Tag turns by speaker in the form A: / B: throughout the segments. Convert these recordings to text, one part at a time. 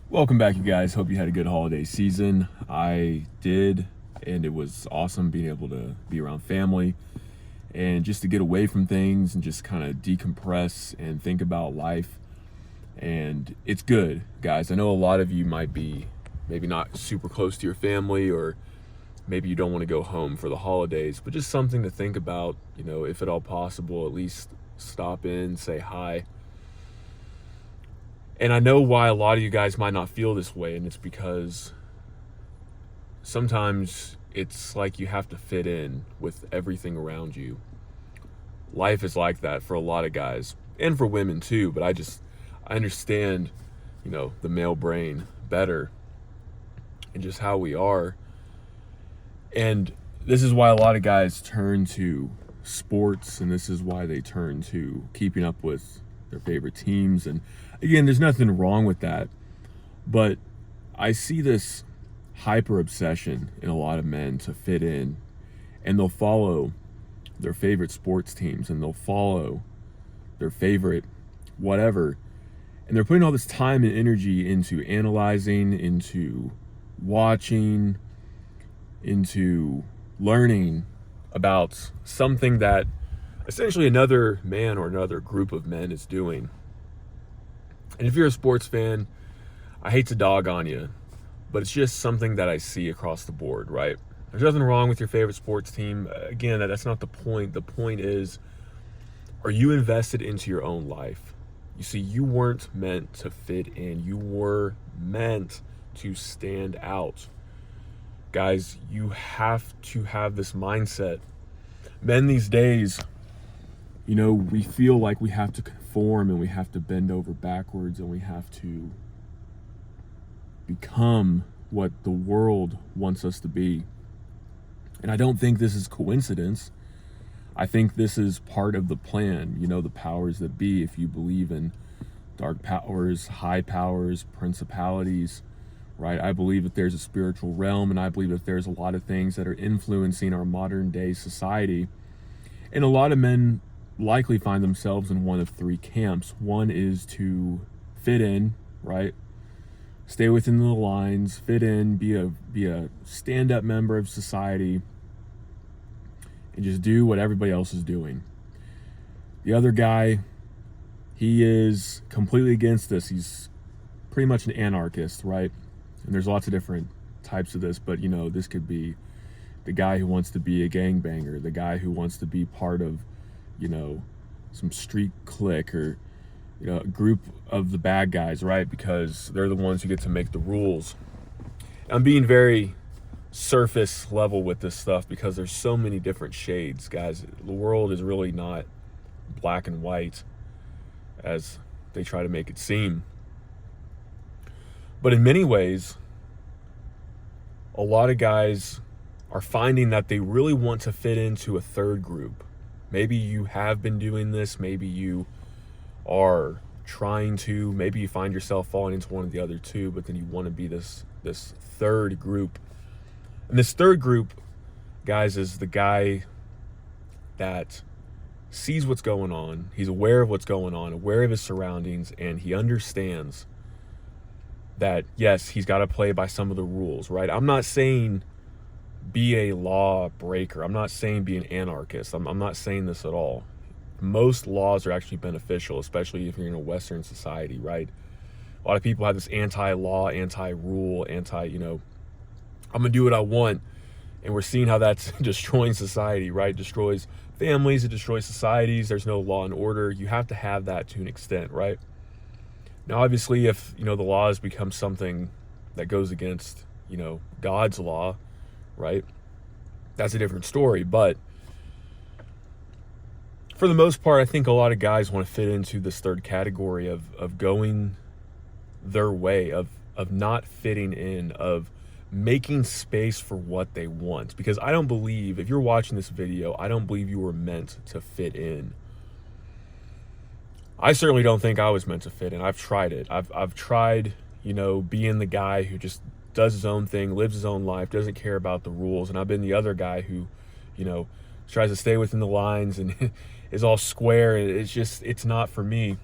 A: Welcome back, you guys. Hope you had a good holiday season. I did, and it was awesome being able to be around family and just to get away from things and just kind of decompress and think about life. And it's good, guys. I know a lot of you might be maybe not super close to your family, or maybe you don't want to go home for the holidays, but just something to think about, if at all possible, at least stop in, say hi. And I know why a lot of you guys might not feel this way, and it's because sometimes it's like you have to fit in with everything around you. Life is like that for a lot of guys, and for women too, but I understand, the male brain better and just how we are. And this is why a lot of guys turn to sports, and this is why they turn to keeping up with their favorite teams. And again, there's nothing wrong with that, but I see this hyper obsession in a lot of men to fit in, and they'll follow their favorite sports teams and they'll follow their favorite whatever, and they're putting all this time and energy into analyzing, into watching, into learning about something that essentially another man or another group of men is doing. And if you're a sports fan, I hate to dog on you, but it's just something that I see across the board, right? There's nothing wrong with your favorite sports team. Again, that's not the point. The point is, are you invested into your own life? You see, you weren't meant to fit in. You were meant to stand out. Guys, you have to have this mindset. Men these days, we feel like we have to conform and we have to bend over backwards and we have to become what the world wants us to be. And I don't think this is coincidence. I think this is part of the plan, the powers that be. If you believe in dark powers, high powers, principalities, right? I believe that there's a spiritual realm, and I believe that there's a lot of things that are influencing our modern day society. And a lot of men likely find themselves in one of three camps. One is to fit in, right? Stay within the lines, fit in, be a stand-up member of society, and just do what everybody else is doing. The other guy, he is completely against this. He's pretty much an anarchist, right? And there's lots of different types of this, but this could be the guy who wants to be a gangbanger, the guy who wants to be part of, some street clique, or a group of the bad guys, right? Because they're the ones who get to make the rules. I'm being very surface level with this stuff because there's so many different shades, guys. The world is really not black and white as they try to make it seem. But in many ways, a lot of guys are finding that they really want to fit into a third group. Maybe you have been doing this, maybe you are trying to, maybe you find yourself falling into one of the other two, but then you want to be this third group. And this third group, guys, is the guy that sees what's going on. He's aware of what's going on, aware of his surroundings, and he understands that, yes, he's got to play by some of the rules, right? I'm not saying be a law breaker. I'm not saying be an anarchist. I'm not saying this at all. Most laws are actually beneficial, especially if you're in a Western society, right? A lot of people have this anti-law, anti-rule, I'm going to do what I want. And we're seeing how that's destroying society, right? It destroys families, it destroys societies. There's no law and order. You have to have that to an extent, right? Now, obviously, if, the laws become something that goes against, God's law, right? That's a different story. But for the most part, I think a lot of guys want to fit into this third category of going their way, of not fitting in, of making space for what they want. Because I don't believe, if you're watching this video, I don't believe you were meant to fit in. I certainly don't think I was meant to fit in. I've tried it. I've tried, being the guy who just does his own thing, lives his own life, doesn't care about the rules. And I've been the other guy who, tries to stay within the lines and is all square. It's not for me.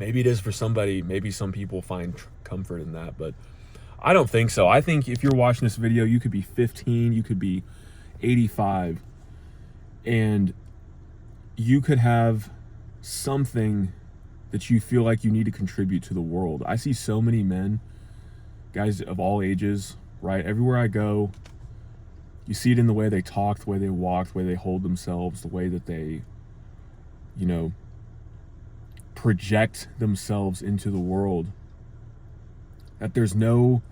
A: Maybe it is for somebody. Maybe some people find comfort in that, but I don't think so. I think if you're watching this video, you could be 15, you could be 85, and you could have something that you feel like you need to contribute to the world. I see so many men, guys of all ages, right? Everywhere I go, you see it in the way they talk, the way they walk, the way they hold themselves, the way that they, project themselves into the world. That there's no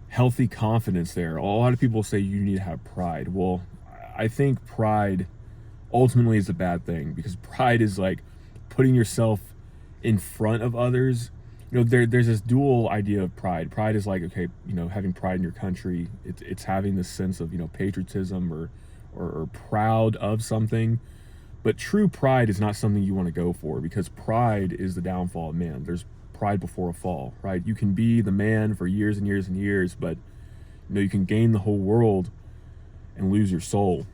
A: healthy confidence there. A lot of people say you need to have pride. Well, I think pride ultimately is a bad thing, because pride is like putting yourself in front of others. There's this dual idea of pride. Pride is like, okay, having pride in your country. It's having this sense of, patriotism or proud of something. But true pride is not something you want to go for, because pride is the downfall of man. There's pride before a fall, right? You can be the man for years and years and years, but you can gain the whole world and lose your soul.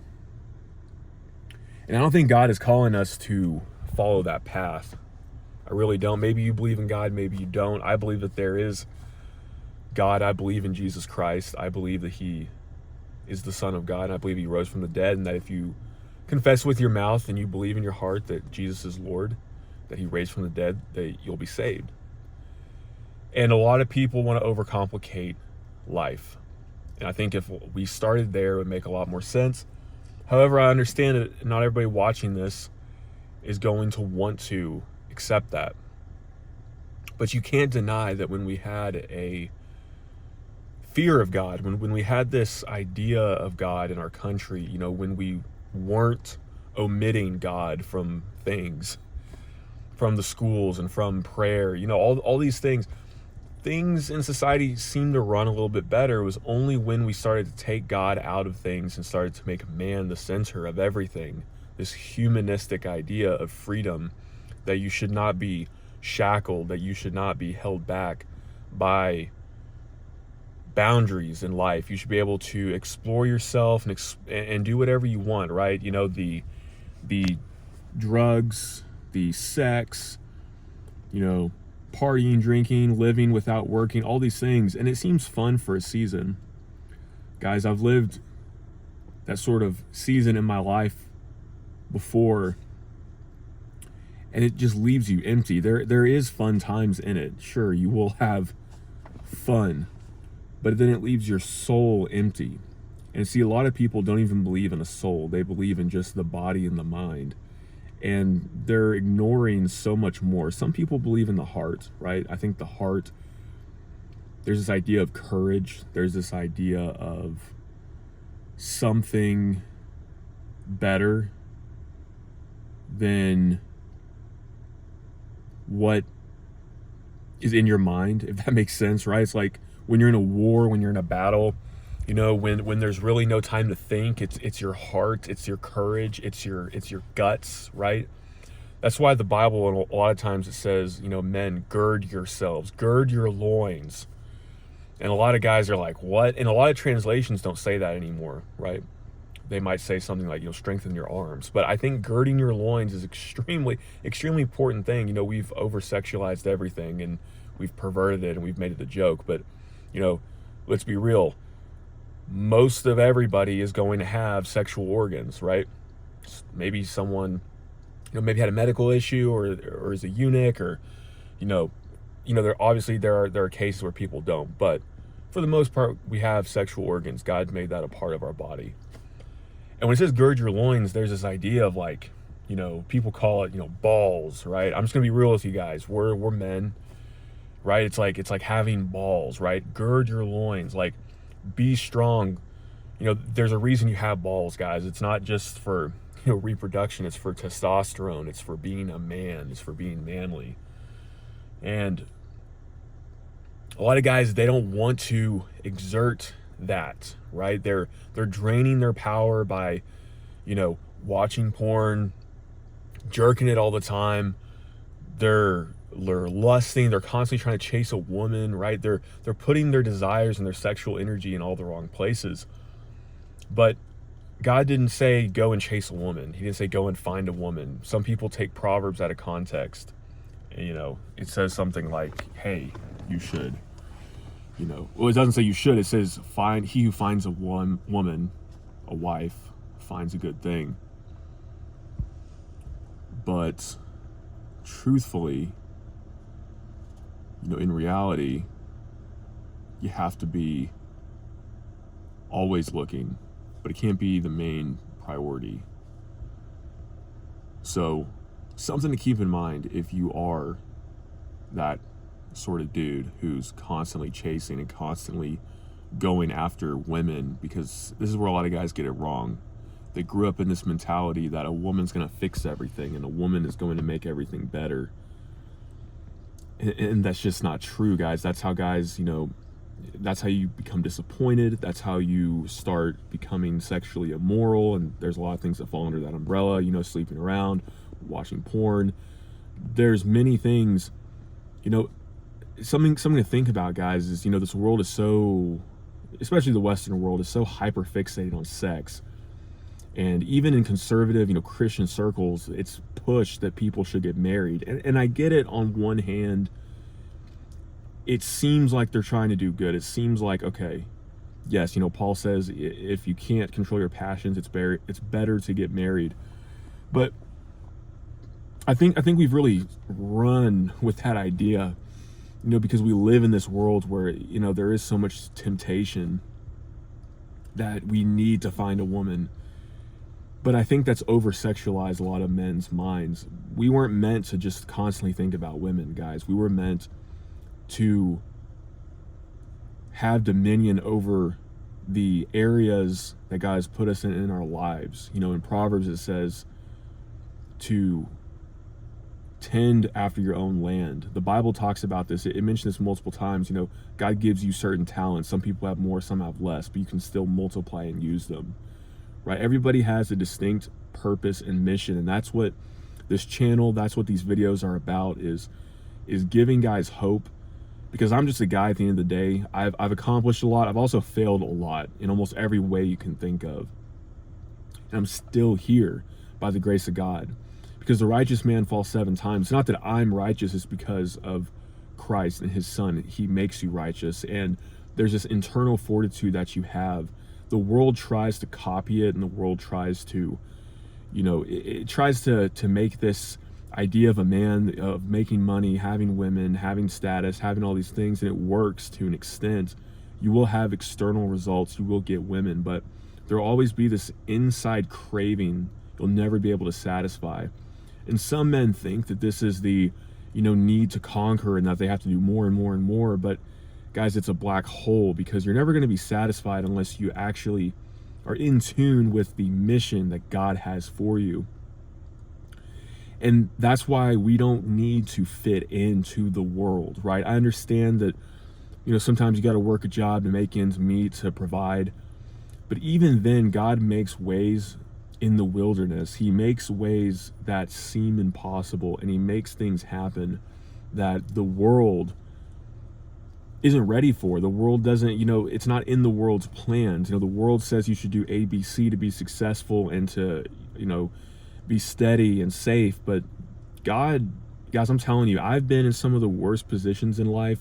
A: And I don't think God is calling us to follow that path. I really don't. Maybe you believe in God, maybe you don't. I believe that there is God. I believe in Jesus Christ. I believe that he is the Son of God. And I believe he rose from the dead, and that if you confess with your mouth and you believe in your heart that Jesus is Lord, that he raised from the dead, that you'll be saved. And a lot of people want to overcomplicate life. And I think if we started there, it would make a lot more sense. However, I understand that not everybody watching this is going to want to accept that. But you can't deny that when we had a fear of God, when we had this idea of God in our country, when we weren't omitting God from things, from the schools and from prayer, all these things in society seemed to run a little bit better. It was only when we started to take God out of things and started to make man the center of everything, this humanistic idea of freedom, that you should not be shackled, that you should not be held back by boundaries in life. You should be able to explore yourself and do whatever you want, right? The drugs, the sex, partying, drinking, living without working, all these things. And it seems fun for a season. Guys, I've lived that sort of season in my life before, and it just leaves you empty. There is fun times in it. Sure, you will have fun, but then it leaves your soul empty. And see, a lot of people don't even believe in a soul. They believe in just the body and the mind. And they're ignoring so much more. Some people believe in the heart, right? I think the heart, there's this idea of courage. There's this idea of something better than what is in your mind, if that makes sense, right? It's like when you're in a war, when you're in a battle, when there's really no time to think, it's your heart, it's your courage, it's your guts, right? That's why the Bible, a lot of times it says, men, gird yourselves, gird your loins. And a lot of guys are like, what? And a lot of translations don't say that anymore, right? They might say something like, strengthen your arms. But I think girding your loins is extremely, extremely important thing. We've over-sexualized everything, and we've perverted it, and we've made it a joke. But, let's be real. Most of everybody is going to have sexual organs, right? Maybe someone, maybe had a medical issue, or is a eunuch, or, there obviously there are cases where people don't, but for the most part, we have sexual organs. God made that a part of our body. And when it says gird your loins, there's this idea of like, people call it, balls, right? I'm just gonna be real with you guys. We're men, right? It's like having balls, right? Gird your loins, like be strong. There's a reason you have balls, guys. It's not just for, reproduction. It's for testosterone. It's for being a man. It's for being manly. And a lot of guys, they don't want to exert that, right? They're draining their power by, watching porn, jerking it all the time. They're lusting. They're constantly trying to chase a woman, right? They're putting their desires and their sexual energy in all the wrong places. But God didn't say go and chase a woman. He didn't say go and find a woman. Some people take Proverbs out of context. you know, it says something like, hey, you should, you know, well, it doesn't say you should, it says he who finds a woman, a wife, finds a good thing. But truthfully, you know, in reality, you have to be always looking, but it can't be the main priority. So something to keep in mind if you are that sort of dude who's constantly chasing and constantly going after women, because this is where a lot of guys get it wrong. They grew up in this mentality that a woman's going to fix everything and a woman is going to make everything better. And that's just not true, guys. That's how guys, you know, that's how you become disappointed. That's how you start becoming sexually immoral. And there's a lot of things that fall under that umbrella, you know, sleeping around, watching porn. There's many things, you know, something to think about, guys, is, you know, this world is so, especially the Western world, is so hyper fixated on sex. And even in conservative, you know, Christian circles, it's pushed that people should get married. And I get it on one hand. It seems like they're trying to do good. It seems like, okay, yes, you know, Paul says if you can't control your passions, it's better to get married. But I think we've really run with that idea, you know, because we live in this world where, you know, there is so much temptation that we need to find a woman. But I think that's over-sexualized a lot of men's minds. We weren't meant to just constantly think about women, guys. We were meant to have dominion over the areas that God has put us in our lives. You know, in Proverbs it says to tend after your own land. The Bible talks about this. It mentions this multiple times. You know, God gives you certain talents. Some people have more, some have less, but you can still multiply and use them. Right? Everybody has a distinct purpose and mission, and that's what this channel, that's what these videos are about, is giving guys hope. Because I'm just a guy at the end of the day. I've accomplished a lot. I've also failed a lot in almost every way you can think of. And I'm still here by the grace of God. Because the righteous man falls 7 times. It's not that I'm righteous, it's because of Christ and his son. He makes you righteous. And there's this internal fortitude that you have. The world tries to copy it, and the world tries to, you know, it tries to make this idea of a man, of making money, having women, having status, having all these things, and it works to an extent. You will have external results, you will get women, but there'll always be this inside craving you'll never be able to satisfy. And some men think that this is the, you know, need to conquer and that they have to do more and more and more, but guys, it's a black hole, because you're never going to be satisfied unless you actually are in tune with the mission that God has for you. And that's why we don't need to fit into the world, right? I understand that, you know, sometimes you got to work a job to make ends meet, to provide. But even then, God makes ways in the wilderness. He makes ways that seem impossible, and he makes things happen that the world isn't ready for. The world doesn't, you know, it's not in the world's plans. You know, the world says you should do A, B, C to be successful and to, you know, be steady and safe. But God, guys, I'm telling you, I've been in some of the worst positions in life.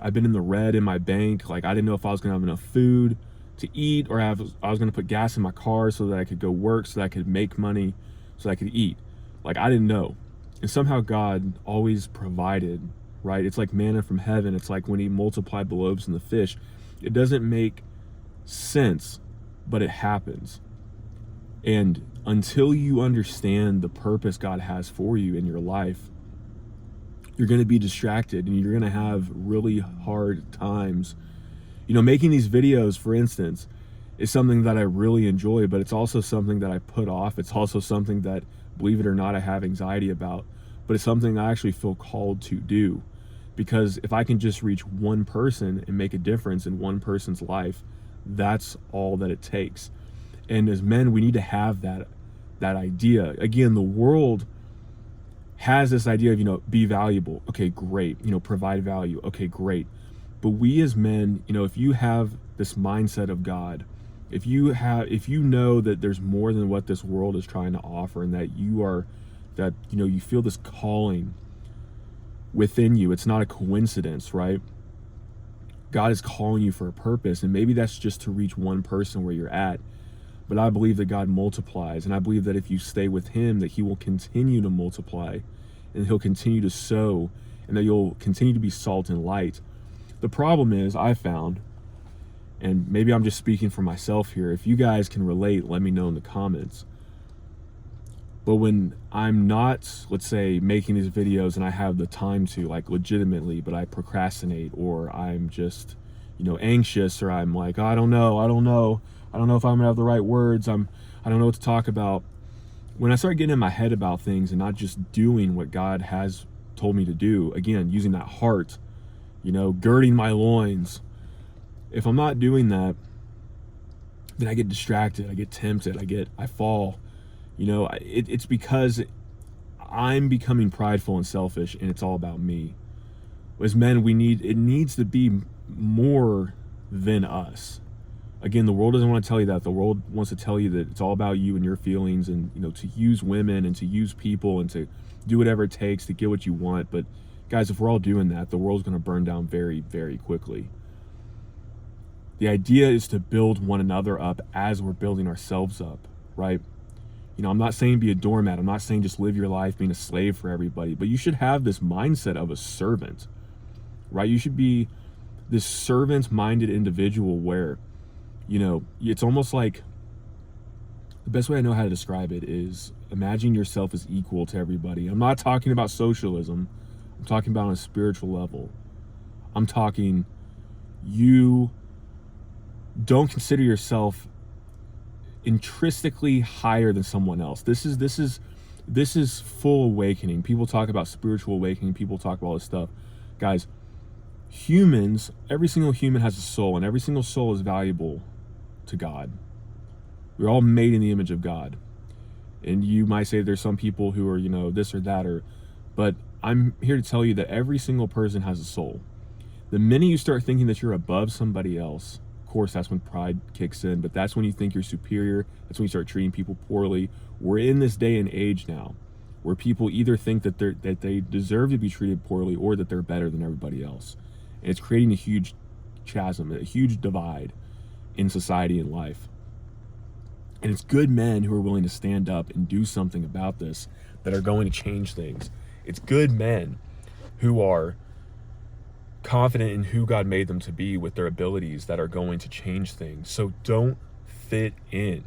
A: I've been in the red in my bank. Like, I didn't know if I was gonna have enough food to eat, or I was gonna put gas in my car so that I could go work, so that I could make money, so that I could eat. Like, I didn't know. And somehow God always provided, right? It's like manna from heaven. It's like when he multiplied the loaves and the fish. It doesn't make sense, but it happens. And until you understand the purpose God has for you in your life, you're going to be distracted and you're going to have really hard times. You know, making these videos, for instance, is something that I really enjoy, but it's also something that I put off. It's also something that, believe it or not, I have anxiety about, but it's something I actually feel called to do. Because if I can just reach one person and make a difference in one person's life, that's all that it takes. And as men, we need to have that idea. Again, the world has this idea of, you know, be valuable. Okay, great. You know, provide value. Okay, great. But we as men, you know, if you have this mindset of God, if you know that there's more than what this world is trying to offer, and that you know, you feel this calling within you. It's not a coincidence, right? God is calling you for a purpose, and maybe that's just to reach one person where you're at. But I believe that God multiplies, and I believe that if you stay with him, that he will continue to multiply, and he'll continue to sow, and that you'll continue to be salt and light. The problem is, I found, and maybe I'm just speaking for myself here, if you guys can relate, let me know in the comments. But when I'm not, let's say, making these videos and I have the time to, like, legitimately, but I procrastinate, or I'm just, anxious, or I'm like, oh, I don't know if I'm gonna have the right words, I don't know what to talk about. When I start getting in my head about things and not just doing what God has told me to do, again, using that heart, girding my loins, if I'm not doing that, then I get distracted, I get tempted, I fall. It's because I'm becoming prideful and selfish, and it's all about me. As men, it needs to be more than us. Again, the world doesn't want to tell you that. The world wants to tell you that it's all about you and your feelings, and to use women and to use people and to do whatever it takes to get what you want. But guys, if we're all doing that, the world's going to burn down very, very quickly. The idea is to build one another up as we're building ourselves up, right? I'm not saying be a doormat. I'm not saying just live your life being a slave for everybody, but you should have this mindset of a servant, right? You should be this servant-minded individual where, it's almost like, the best way I know how to describe it is imagine yourself as equal to everybody. I'm not talking about socialism. I'm talking about on a spiritual level. I'm talking, you don't consider yourself intrinsically higher than someone else. This is full awakening. People talk about spiritual awakening. People talk about all this stuff. Guys, humans, every single human has a soul, and every single soul is valuable to God. We're all made in the image of God. And you might say there's some people who are, this or that, but I'm here to tell you that every single person has a soul. The minute you start thinking that you're above somebody else, of course, that's when pride kicks in, but that's when you think you're superior. That's when you start treating people poorly. We're in this day and age now where people either think that they deserve to be treated poorly, or that they're better than everybody else. And it's creating a huge chasm, a huge divide in society and life. And it's good men who are willing to stand up and do something about this that are going to change things. It's good men who are confident in who God made them to be with their abilities that are going to change things. So don't fit in.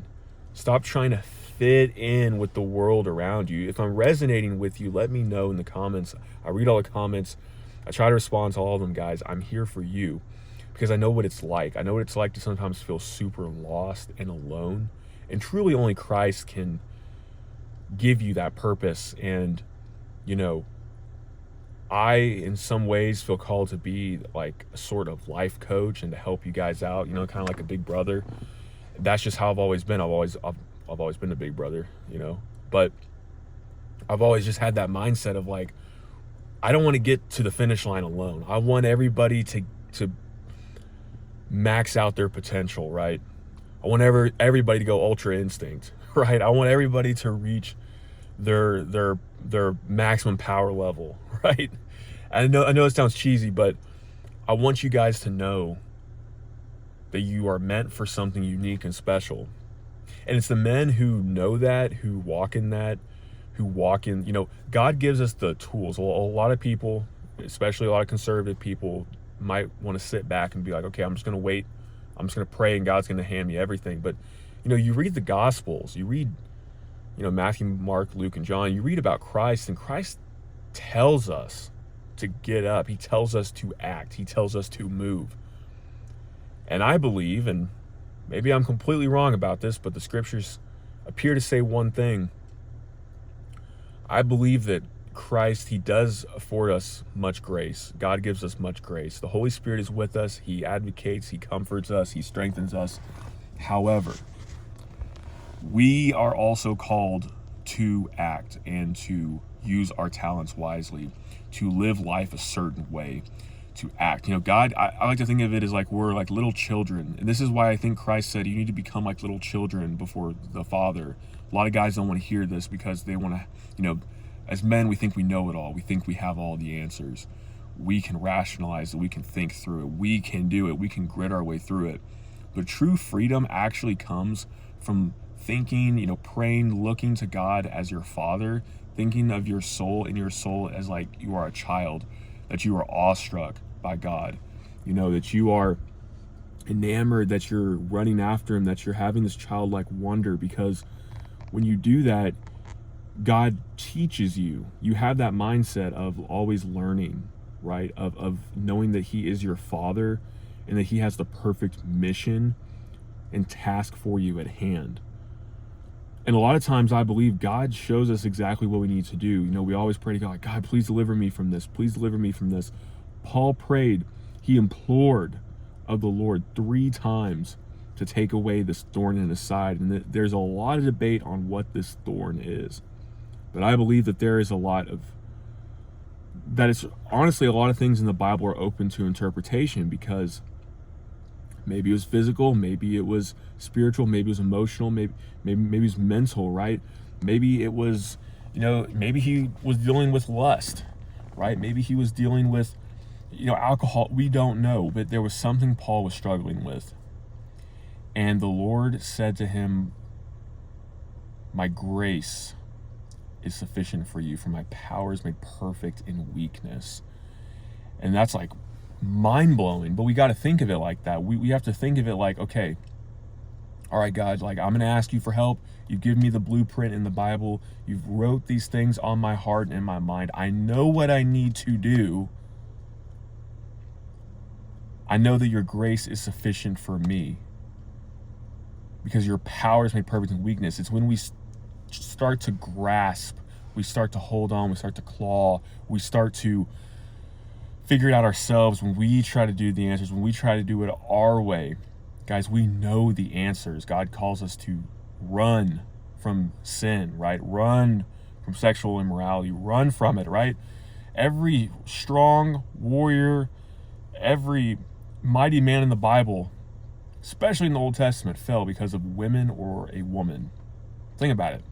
A: Stop trying to fit in with the world around you. If I'm resonating with you, let me know in the comments. I read all the comments. I try to respond to all of them, guys. I'm here for you because I know what it's like. I know what it's like to sometimes feel super lost and alone. And truly only Christ can give you that purpose. And, I, in some ways, feel called to be like a sort of life coach and to help you guys out, kind of like a big brother. That's just how I've always been. I've always been a big brother, but I've always just had that mindset of like, I don't want to get to the finish line alone. I want everybody to max out their potential, right? I want everybody to go ultra instinct, right? I want everybody to reach their maximum power level, right? I know it sounds cheesy, but I want you guys to know that you are meant for something unique and special. And it's the men who know that, who walk in, God gives us the tools. A lot of people, especially a lot of conservative people, might want to sit back and be like, okay, I'm just going to wait. I'm just going to pray and God's going to hand me everything. But, you read the Gospels, you read, Matthew, Mark, Luke, and John, you read about Christ, and Christ tells us to get up. He tells us to act. He tells us to move. And I believe, and maybe I'm completely wrong about this, but the scriptures appear to say one thing. I believe that Christ, he does afford us much grace. God gives us much grace. The Holy Spirit is with us. He advocates, he comforts us, he strengthens us. However, we are also called to act and to use our talents wisely, to live life a certain way, to act. God, I like to think of it as like we're like little children. And this is why I think Christ said you need to become like little children before the Father. A lot of guys don't want to hear this because they want to, As men, we think we know it all. We think we have all the answers. We can rationalize it. We can think through it. We can do it. We can grit our way through it. But true freedom actually comes from thinking, praying, looking to God as your Father, thinking of your soul as like you are a child, that you are awestruck by God, that you are enamored, that you're running after him, that you're having this childlike wonder, because when you do that, God teaches you. You have that mindset of always learning, right? Of knowing that he is your Father and that he has the perfect mission and task for you at hand. And a lot of times I believe God shows us exactly what we need to do. We always pray to God, God, please deliver me from this. Please deliver me from this. Paul prayed, he implored of the Lord 3 times to take away this thorn in his side. And there's a lot of debate on what this thorn is. But I believe that there is a lot of things in the Bible are open to interpretation, because maybe it was physical, maybe it was spiritual, maybe it was emotional, maybe it was mental, right? Maybe it was, maybe he was dealing with lust, right? Maybe he was dealing with, alcohol. We don't know, but there was something Paul was struggling with. And the Lord said to him, my grace is sufficient for you, for my power is made perfect in weakness. And that's like mind-blowing, but we got to think of it like that. We have to think of it like, okay, all right, God, like, I'm going to ask you for help. You've given me the blueprint in the Bible. You've wrote these things on my heart and in my mind. I know what I need to do. I know that your grace is sufficient for me, because your power is made perfect in weakness. It's when we start to grasp, we start to hold on, we start to claw, we start to figure it out ourselves, when we try to do the answers, when we try to do it our way. Guys, we know the answers. God calls us to run from sin, right? Run from sexual immorality, run from it, right? Every strong warrior, every mighty man in the Bible, especially in the Old Testament, fell because of women or a woman. Think about it.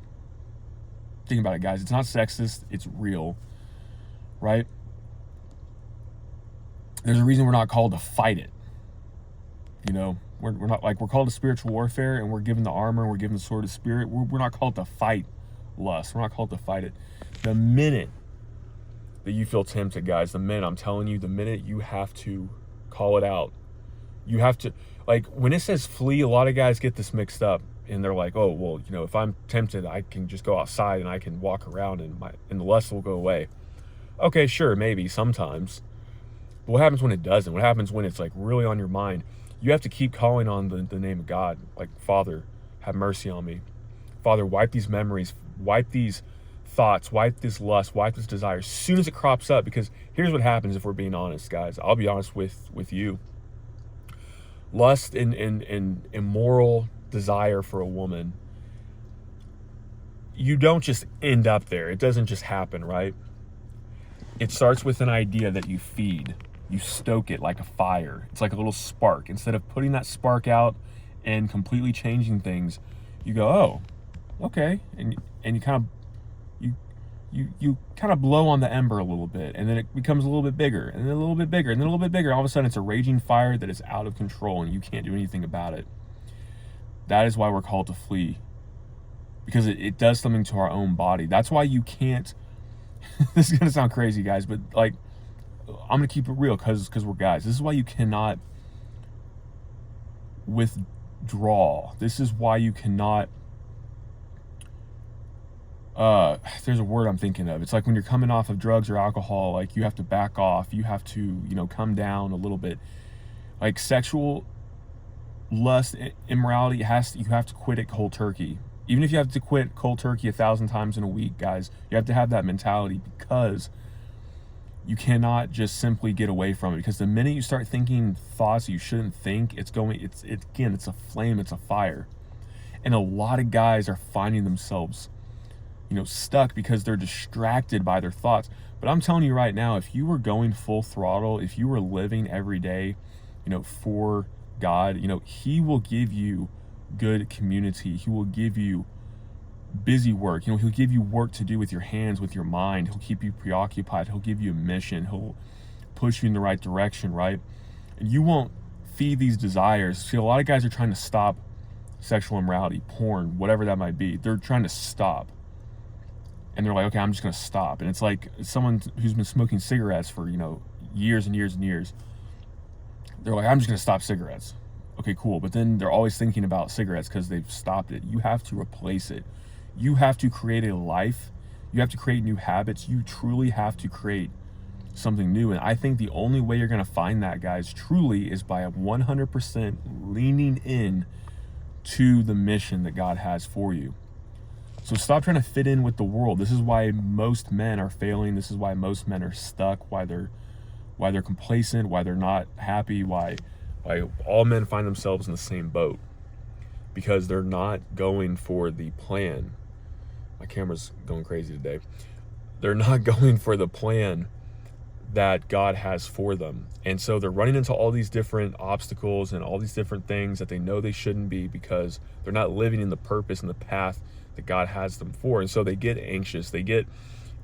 A: Think about it, guys. It's not sexist. It's real, right? There's a reason we're not called to fight it. We're not, like, we're called to spiritual warfare, and we're given the armor, and we're given the sword of spirit. We're not called to fight lust. We're not called to fight it. The minute that you feel tempted, guys, the minute you have to call it out. You have to, like, when it says flee, a lot of guys get this mixed up, and they're like, oh, well, if I'm tempted, I can just go outside and I can walk around and the lust will go away. Okay, sure, maybe sometimes. But what happens when it doesn't? What happens when it's like really on your mind? You have to keep calling on the name of God. Like, Father, have mercy on me. Father, wipe these memories, wipe these thoughts, wipe this lust, wipe this desire as soon as it crops up. Because here's what happens if we're being honest, guys. I'll be honest with you. Lust and immoral desire for a woman, you don't just end up there. It doesn't just happen, right? It starts with an idea that you feed. You stoke it like a fire. It's like a little spark. Instead of putting that spark out and completely changing things, you go, oh, okay, and you kind of blow on the ember a little bit, and then it becomes a little bit bigger, and then a little bit bigger, and then a little bit bigger. All of a sudden, it's a raging fire that is out of control, and you can't do anything about it. That is why we're called to flee, because it does something to our own body. That's why you can't. This is gonna sound crazy, guys, but like, I'm gonna keep it real, because we're guys. This is why you cannot withdraw. This is why you cannot. There's a word I'm thinking of. It's like when you're coming off of drugs or alcohol, like, you have to back off. You have to, come down a little bit. Like, sexual lust, immorality, you have to quit it cold turkey. Even if you have to quit cold turkey 1,000 times in a week, guys, you have to have that mentality, because you cannot just simply get away from it. Because the minute you start thinking thoughts you shouldn't think, it's a flame, it's a fire. And a lot of guys are finding themselves, stuck because they're distracted by their thoughts. But I'm telling you right now, if you were going full throttle, if you were living every day, for God, he will give you good community. He will give you busy work. He'll give you work to do with your hands, with your mind. He'll keep you preoccupied. He'll give you a mission. He'll push you in the right direction, right? And you won't feed these desires. See, a lot of guys are trying to stop sexual immorality, porn, whatever that might be. They're trying to stop. And they're like, okay, I'm just going to stop. And it's like someone who's been smoking cigarettes for, years and years and years. They're like, I'm just going to stop cigarettes. Okay, cool. But then they're always thinking about cigarettes because they've stopped it. You have to replace it. You have to create a life. You have to create new habits. You truly have to create something new. And I think the only way you're going to find that, guys, truly is by 100% leaning in to the mission that God has for you. So stop trying to fit in with the world. This is why most men are failing. This is why most men are stuck, why they're complacent, why they're not happy, why all men find themselves in the same boat, because they're not going for the plan. My camera's going crazy today. They're not going for the plan that God has for them. And so they're running into all these different obstacles and all these different things that they know they shouldn't be, because they're not living in the purpose and the path that God has them for. And so they get anxious, they get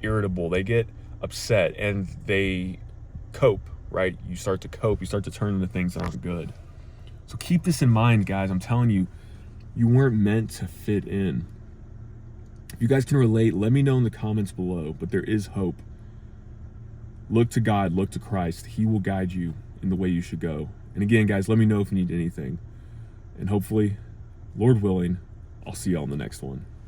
A: irritable, they get upset, and they cope, right? You start to cope, you start to turn into things that aren't good. So keep this in mind, guys. I'm telling you, you weren't meant to fit in. If you guys can relate, let me know in the comments below, but there is hope. Look to God, look to Christ. He will guide you in the way you should go. And again, guys, let me know if you need anything. And hopefully, Lord willing, I'll see you all in the next one.